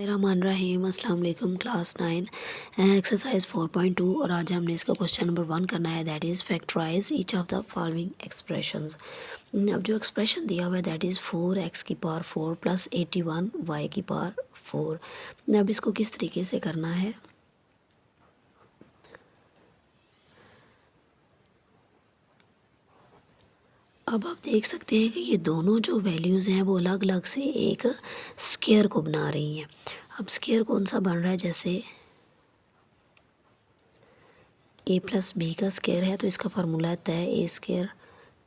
बिस्मिल्लाहिर्रहमानिर्रहीम। अस्सलाम वालेकुम क्लास 9 एक्सरसाइज 4.2 और आज हमने इसका क्वेश्चन नंबर 1 करना है, that is factorise each of the following expressions. अब जो एक्सप्रेशन दिया हुआ है दैट इज़ 4x की पावर 4 प्लस 81 y की पावर 4। अब इसको किस तरीके से करना है, अब आप देख सकते हैं कि ये दोनों जो वैल्यूज़ हैं वो अलग अलग से एक स्क्वायर को बना रही हैं। अब स्क्वायर कौन सा बन रहा है, जैसे ए प्लस बी का स्क्वायर है तो इसका फार्मूला आता है A square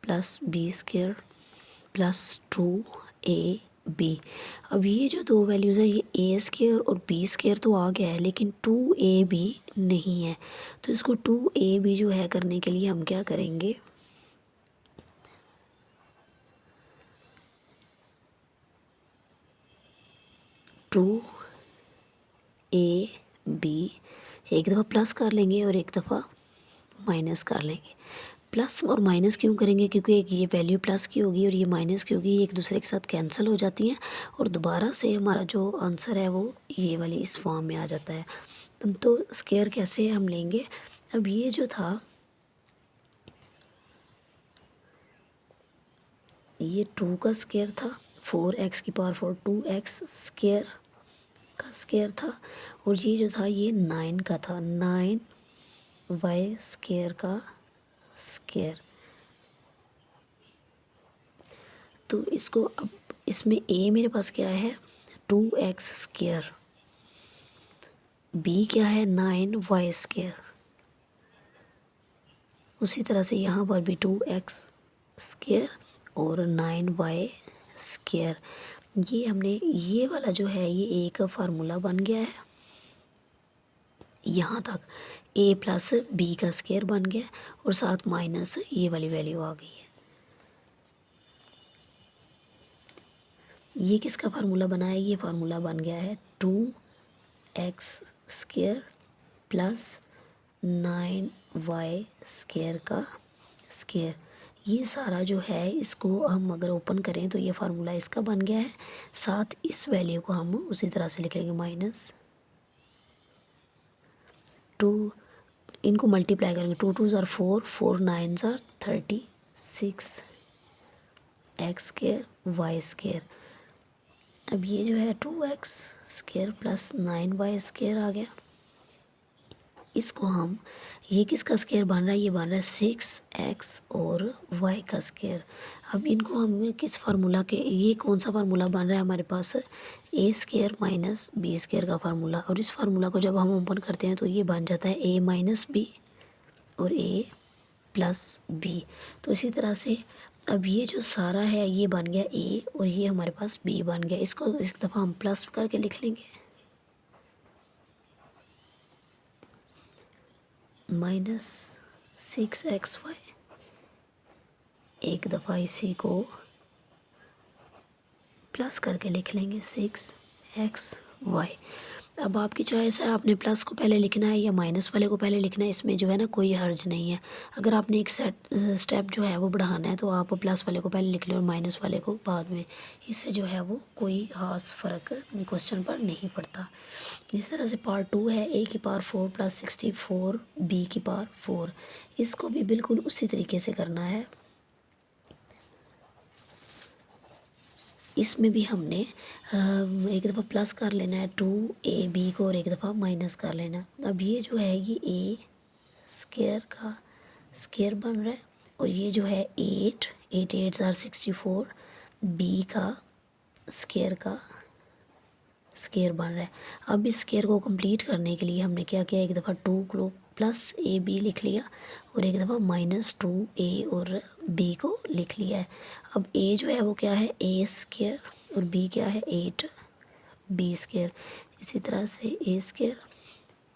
plus B square plus 2 AB। अब ये जो दो वैल्यूज़ हैं ये ए स्क्वायर और बी स्क्वायर तो आ गया है लेकिन 2AB नहीं है, तो इसको 2AB जो है करने के लिए हम क्या करेंगे, टू ए बी एक दफ़ा प्लस कर लेंगे और एक दफ़ा माइनस कर लेंगे। प्लस और माइनस क्यों करेंगे, क्योंकि एक ये वैल्यू प्लस की होगी और ये माइनस की होगी, ये एक दूसरे के साथ कैंसिल हो जाती हैं और दोबारा से हमारा जो आंसर है वो ये वाली इस फॉर्म में आ जाता है। तो स्क्वायर कैसे हम लेंगे, अब ये जो था ये 2 का स्क्वायर था, 4x की पावर 4 2x स्क्वायर का स्क्वायर था, और ये जो था ये 9 का था, 9y स्क्वायर का स्क्वायर। तो इसको अब इसमें a मेरे पास क्या है 2x स्क्वायर, b क्या है 9y स्क्वायर, उसी तरह से यहाँ पर भी 2x स्क्वायर और 9y स्क्वायर। ये हमने ये वाला जो है ये एक फार्मूला बन गया है, यहाँ तक a प्लस बी का स्क्वायर बन गया और साथ माइनस ये वाली वैल्यू आ गई है। ये किसका फार्मूला बना है, ये फार्मूला बन गया है 2x square plus 9y square का स्क्वायर। ये सारा जो है इसको हम अगर ओपन करें तो ये फार्मूला इसका बन गया है, साथ इस वैल्यू को हम उसी तरह से लिखेंगे माइनस 2, इनको मल्टीप्लाई करेंगे 2 2 ज़ार 4 4 9 ज़ार 36 एक्स स्क्वायर वाई स्क्वायर। अब ये जो है 2x square plus 9y square आ गया, इसको हम ये किसका स्क्वायर बन रहा है, ये बन रहा है 6x और y का स्क्वायर। अब इनको हम किस फार्मूला के, ये कौन सा फार्मूला बन रहा है हमारे पास ए स्क्वायर माइनस बी स्क्वायर का फार्मूला, और इस फार्मूला को जब हम ओपन करते हैं तो ये बन जाता है a माइनस बी और a प्लस बी। तो इसी तरह से अब ये जो सारा है ये बन गया a और ये हमारे पास b बन गया, इसको इस दफ़ा हम प्लस करके लिख लेंगे माइनस 6xy, एक दफ़ा इसी को प्लस करके लिख लेंगे 6xy। अब आपकी चॉइस है, आपने प्लस को पहले लिखना है या माइनस वाले को पहले लिखना है, इसमें जो है ना कोई हर्ज नहीं है। अगर आपने एक स्टेप जो है वो बढ़ाना है तो आप प्लस वाले को पहले लिख लें और माइनस वाले को बाद में, इससे जो है वो कोई ख़ास फ़र्क क्वेश्चन पर नहीं पड़ता। इस तरह से पार्ट 2 है a की पावर 4 प्लस 64 b की पावर 4, इसको भी बिल्कुल उसी तरीके से करना है। इसमें भी हमने एक दफ़ा प्लस कर लेना है 2ab को और एक दफ़ा माइनस कर लेना। अब ये जो है ये a स्क्वायर का स्क्वायर बन रहा है और ये जो है 8 8 ज़ार 64 b का स्क्वायर बन रहा है। अब इस स्क्वायर को कंप्लीट करने के लिए हमने क्या किया, एक दफ़ा 2 को प्लस ab लिख लिया और एक दफ़ा माइनस 2a और b को लिख लिया है। अब a जो है वो क्या है a स्क्वायर और b क्या है 8b स्क्वायर, इसी तरह से a स्क्वायर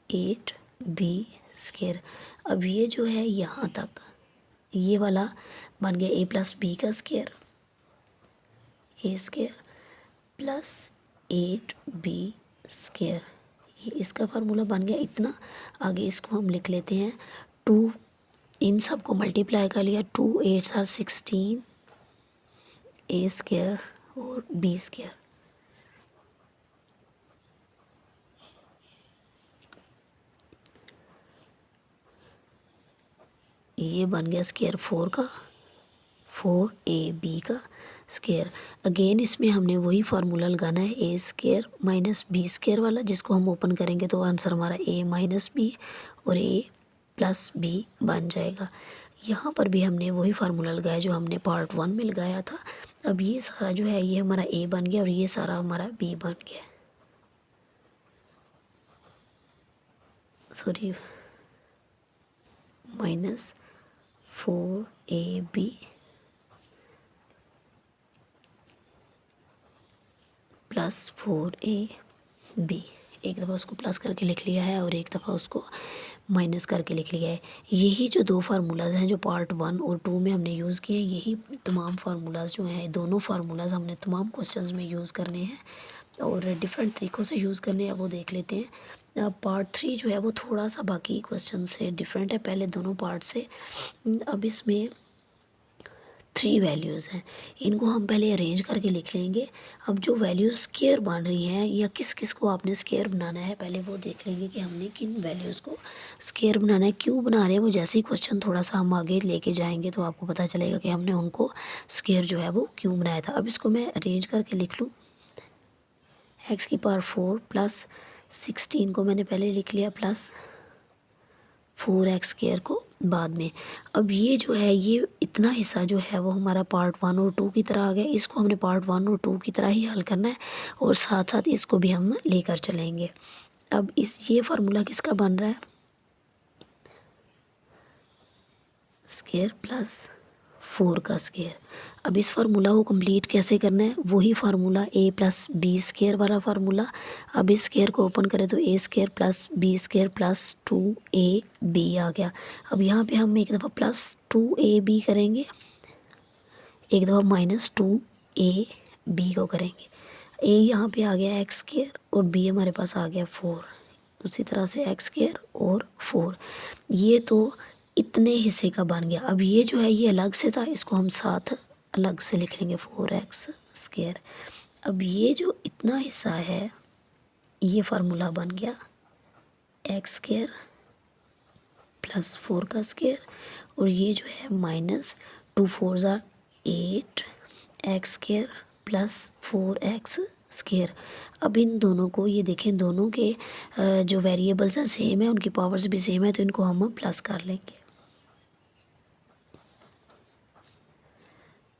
8b स्क्वायर। अब ये जो है यहाँ तक ये वाला बन गया a प्लस b का square, a square plus 8b square, ये इसका फार्मूला बन गया इतना। आगे इसको हम लिख लेते हैं 2, इन सब को मल्टीप्लाई कर लिया 2 8 ज़ार 16 a स्क्वायर और b स्क्वायर। ये बन गया स्केयर 4 का, 4ab का स्केयर। अगेन इसमें हमने वही फार्मूला लगाना है, ए स्केयर माइनस बी स्केयर वाला, जिसको हम ओपन करेंगे तो आंसर हमारा ए माइनस बी और ए प्लस बी बन जाएगा। यहाँ पर भी हमने वही फार्मूला लगाया जो हमने पार्ट 1 में लगाया था। अब ये सारा जो है ये हमारा ए बन गया और ये सारा हमारा बी बन गया, sorry, minus 4ab plus 4ab। एक दफ़ा उसको प्लस करके लिख लिया है और एक दफ़ा उसको माइनस करके लिख लिया है। यही जो दो फार्मूलाज हैं जो पार्ट 1 और 2 में हमने यूज़ किए हैं, यही तमाम फार्मूलाज जो हैं, दोनों फार्मूलाज हमने तमाम क्वेश्चंस में यूज़ करने हैं और डिफरेंट तरीक़ों से यूज़ करने हैं, वो देख लेते हैं। अब पार्ट 3 जो है वो थोड़ा सा बाकी क्वेश्चन से डिफरेंट है पहले दोनों पार्ट से। अब इसमें 3 वैल्यूज़ हैं, इनको हम पहले अरेंज करके लिख लेंगे। अब जो वैल्यूज़ स्केयर बन रही हैं या किस किस को आपने स्केयर बनाना है पहले वो देख लेंगे कि हमने किन वैल्यूज़ को स्केयर बनाना है, क्यों बना रहे हैं। वो जैसे ही क्वेश्चन थोड़ा सा हम आगे लेके जाएंगे तो आपको पता चलेगा कि हमने उनको स्केयर जो है वो क्यों बनाया था। अब इसको मैं अरेंज करके लिख लूँ, एक्स की पावर 4 प्लस 16 को मैंने पहले लिख लिया प्लस 4x स्केयर को बाद में। अब ये जो है ये इतना हिस्सा जो है वो हमारा पार्ट 1 और 2 की तरह आ गया, इसको हमने पार्ट 1 और 2 की तरह ही हल करना है और साथ साथ इसको भी हम लेकर चलेंगे। अब इस ये फार्मूला किसका बन रहा है, स्केयर प्लस 4 का स्केयर। अब इस फार्मूला को कंप्लीट कैसे करना है, वही formula A plus B square वाला फार्मूला। अब इस स्केयर को ओपन करें तो A square plus B square plus 2ab आ गया। अब यहाँ पे हम एक दफ़ा प्लस 2ab करेंगे, एक दफ़ा माइनस 2ab को करेंगे। ए यहाँ पे आ गया एक्स स्केयर और बी हमारे पास आ गया 4, उसी तरह से एक्स स्केयर और 4। ये तो इतने हिस्से का बन गया। अब ये जो है ये अलग से था, इसको हम साथ अलग से लिख लेंगे 4x स्केयर। अब ये जो इतना हिस्सा है ये फार्मूला बन गया एक्स स्केयर प्लस 4 का स्केयर और ये जो है माइनस 2 4 ज़ार 8 x square plus 4x square. अब इन दोनों को ये देखें, दोनों के जो वेरिएबल्स हैं सेम है, उनकी पावर्स भी सेम है, तो इनको हम प्लस कर लेंगे।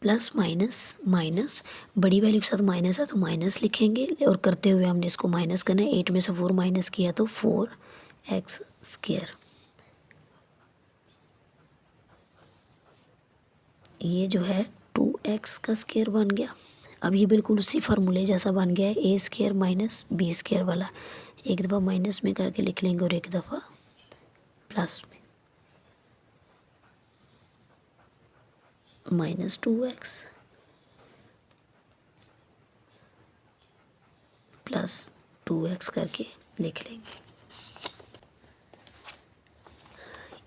प्लस माइनस माइनस, बड़ी वैल्यू के साथ माइनस है तो माइनस लिखेंगे और करते हुए हमने इसको माइनस करना है। 8 में से 4 माइनस किया तो 4x स्केयर। ये जो है 2x का स्केयर बन गया। अब ये बिल्कुल उसी फार्मूले जैसा बन गया है, ए स्केयर माइनस बी स्केयर वाला। एक दफ़ा माइनस में करके लिख लेंगे और एक दफ़ा प्लस में, माइनस 2x प्लस 2x करके लिख लेंगे।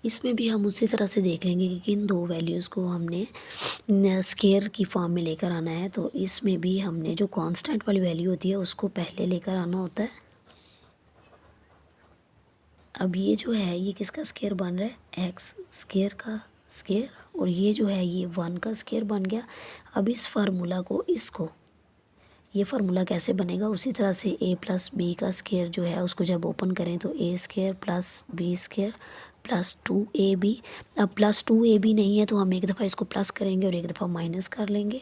इसमें भी हम उसी तरह से देख लेंगे कि किन दो वैल्यूज़ को हमने स्केयर की फॉर्म में लेकर आना है। तो इसमें भी हमने जो कांस्टेंट वाली वैल्यू होती है उसको पहले लेकर आना होता है। अब ये जो है ये किसका स्केयर बन रहा है, एक्स स्केयर का स्केयर, और ये जो है ये 1 का स्केयर बन गया। अब इस फार्मूला को इसको ये फार्मूला कैसे बनेगा, उसी तरह से ए प्लस बी का स्केयर जो है उसको जब ओपन करें तो A square plus B square plus 2ab। अब प्लस 2ab नहीं है तो हम एक दफ़ा इसको प्लस करेंगे और एक दफ़ा माइनस कर लेंगे।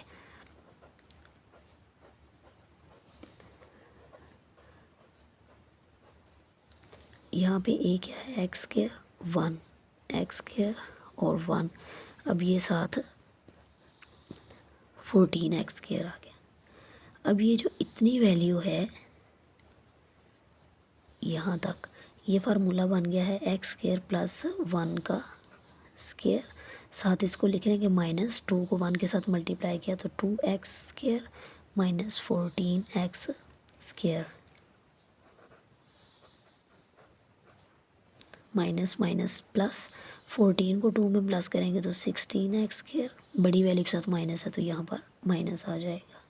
यहाँ पे ए क्या है, एक्स स्केयर 1, एक्स स्केयर और 1। अब ये साथ 14x स्केयर आ गया। अब ये जो इतनी वैल्यू है यहाँ तक, ये फार्मूला बन गया है एक्स स्केयर प्लस 1 का स्केयर। साथ इसको लिख लेंगे माइनस 2 को 1 के साथ मल्टीप्लाई किया तो 2x square minus 14x square, minus minus plus 14 को 2 में प्लस करेंगे तो 16x स्केयर। बड़ी वैल्यू के साथ माइनस है तो यहाँ पर माइनस आ जाएगा।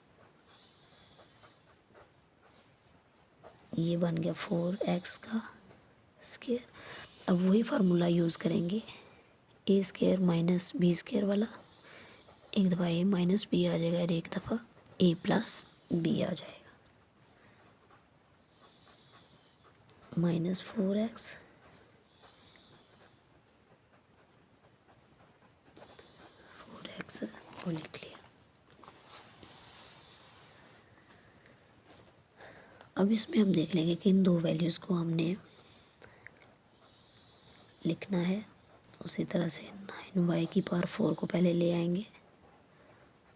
ये बन गया 4x का स्केयर। अब वही फार्मूला यूज़ करेंगे ए स्केयर माइनस बी स्केयर वाला, एक दफ़ा ए माइनस बी आ जाएगा और एक दफ़ा ए प्लस बी आ जाएगा। -4x को लिख लिया। अब इसमें हम देख लेंगे कि इन दो वैल्यूज़ को हमने लिखना है उसी तरह से। 9y⁴ को पहले ले आएंगे,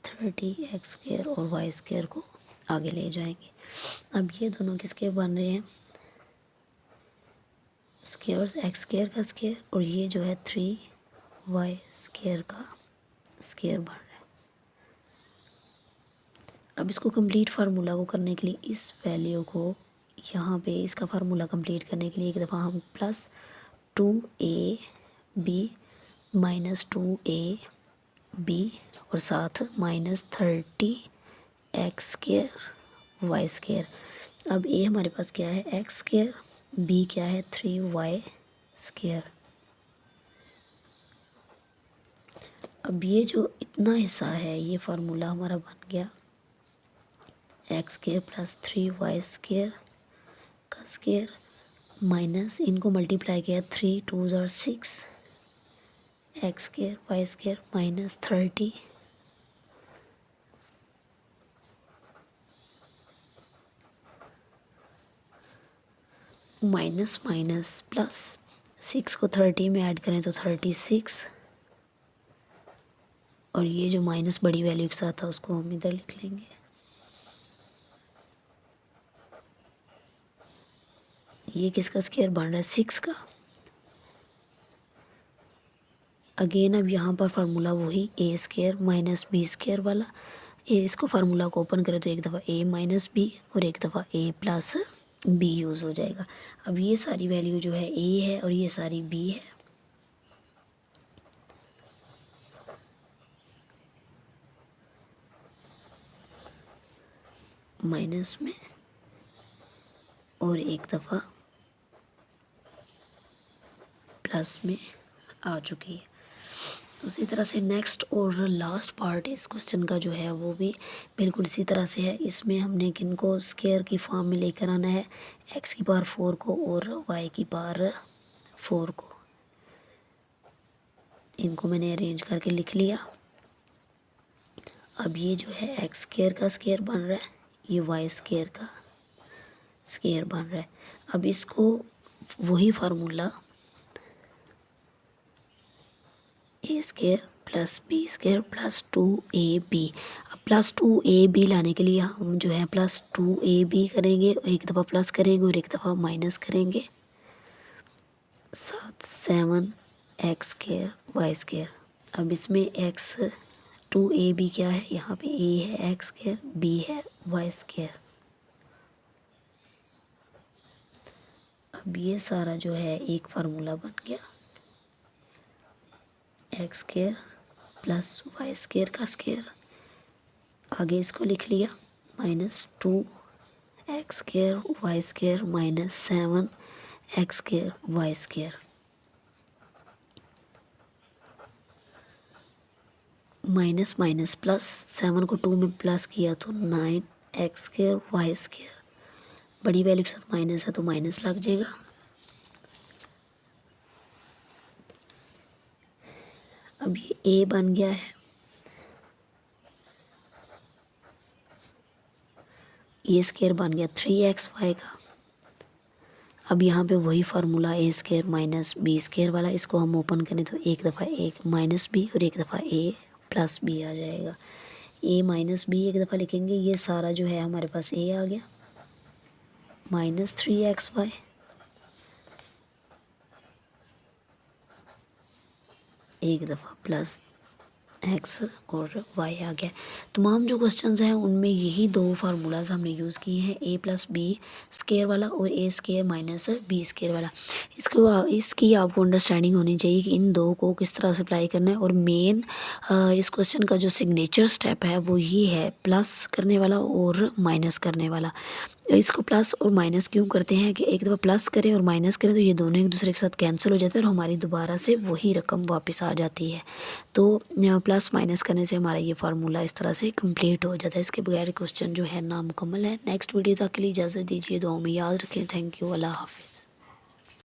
30x² और y² को आगे ले जाएंगे। अब ये दोनों किसके बन रहे हैं, स्क्वायर्स, x² का स्क्वायर और ये जो है 3y² का स्क्वायर बन रहा है। अब इसको कंप्लीट फार्मूला को करने के लिए इस वैल्यू को यहाँ पे इसका फार्मूला कंप्लीट करने के लिए एक दफ़ा हम +2ab -2ab और साथ -30x² y²। अब ए हमारे पास क्या है, x², बी क्या है 3y²। अब ये जो इतना हिस्सा है ये फार्मूला हमारा बन गया x² + 3y² का स्क्वायर माइनस इनको मल्टीप्लाई किया 3 2 ज़ार 6 x² y² -30 minus minus plus 6 को 30 में ऐड करें तो 36 और ये जो माइनस बड़ी वैल्यू के साथ था उसको हम इधर लिख लेंगे। ये किसका स्क्वायर बन रहा है, 6 का। अगेन अब यहाँ पर फार्मूला वही a² माइनस b² वाला। इसको फार्मूला को ओपन करें तो एक दफ़ा a माइनस बी और एक दफ़ा a प्लस बी यूज़ हो जाएगा। अब ये सारी वैल्यू जो है a है और ये सारी b है। माइनस में और एक दफ़ा प्लस में आ चुकी है। उसी तरह से नेक्स्ट और लास्ट पार्ट इस क्वेश्चन का जो है वो भी बिल्कुल इसी तरह से है। इसमें हमने किनको स्क्वायर की फॉर्म में लेकर आना है, x⁴ को और y⁴ को। इनको मैंने अरेंज करके लिख लिया। अब ये जो है x² का स्क्वायर बन रहा है, ये y² का स्क्वायर बन रहा है। अब इसको वही फार्मूला a² + b² + 2ab। अब +2ab लाने के लिए हम जो है +2ab करेंगे, एक दफ़ा प्लस करेंगे और एक दफ़ा माइनस करेंगे, साथ 7x² y²। अब इसमें 2ab क्या है, यहाँ पे a है x², b है y²। अब ये सारा जो है एक फार्मूला बन गया, x² + y² का स्क्वायर। आगे इसको लिख लिया -2x² y² -7x² y²। Minus minus plus, 7 को 2 में प्लस किया तो 9x² y²। बड़ी वैल्यू के साथ माइनस है तो माइनस लग जाएगा। अब ये a बन गया है, ये स्क्वायर बन गया 3xy का। अब यहाँ पे वही फार्मूला a² माइनस b² वाला, इसको हम ओपन करें तो एक दफ़ा एक माइनस बी और एक दफ़ा a प्लस बी आ जाएगा। a माइनस बी एक दफ़ा लिखेंगे, ये सारा जो है हमारे पास a आ गया, -3xy एक दफ़ा प्लस x और y आ गया। तमाम जो क्वेश्चंस हैं उनमें यही दो फार्मूलाज हमने यूज़ किए हैं, a + b² स्केयर वाला और ए स्केयर माइनस बी स्केयर वाला। इसकी आपको अंडरस्टैंडिंग होनी चाहिए कि इन दो को किस तरह से अप्लाई करना है। और मेन इस क्वेश्चन का जो सिग्नेचर स्टेप है वो ये है प्लस करने वाला और माइनस करने वाला। इसको प्लस और माइनस क्यों करते हैं कि एक दफ़ा प्लस करें और माइनस करें तो ये दोनों एक दूसरे के साथ कैंसिल हो जाते हैं और हमारी दोबारा से वही रकम वापस आ जाती है। तो प्लस माइनस करने से हमारा ये फार्मूला इस तरह से कंप्लीट हो जाता है। इसके बगैर क्वेश्चन जो है नामुकम्मल है। नेक्स्ट वीडियो तक के लिए इजाज़त दीजिए, दुआ में याद रखें। थैंक यू, अल्लाह हाफिज़।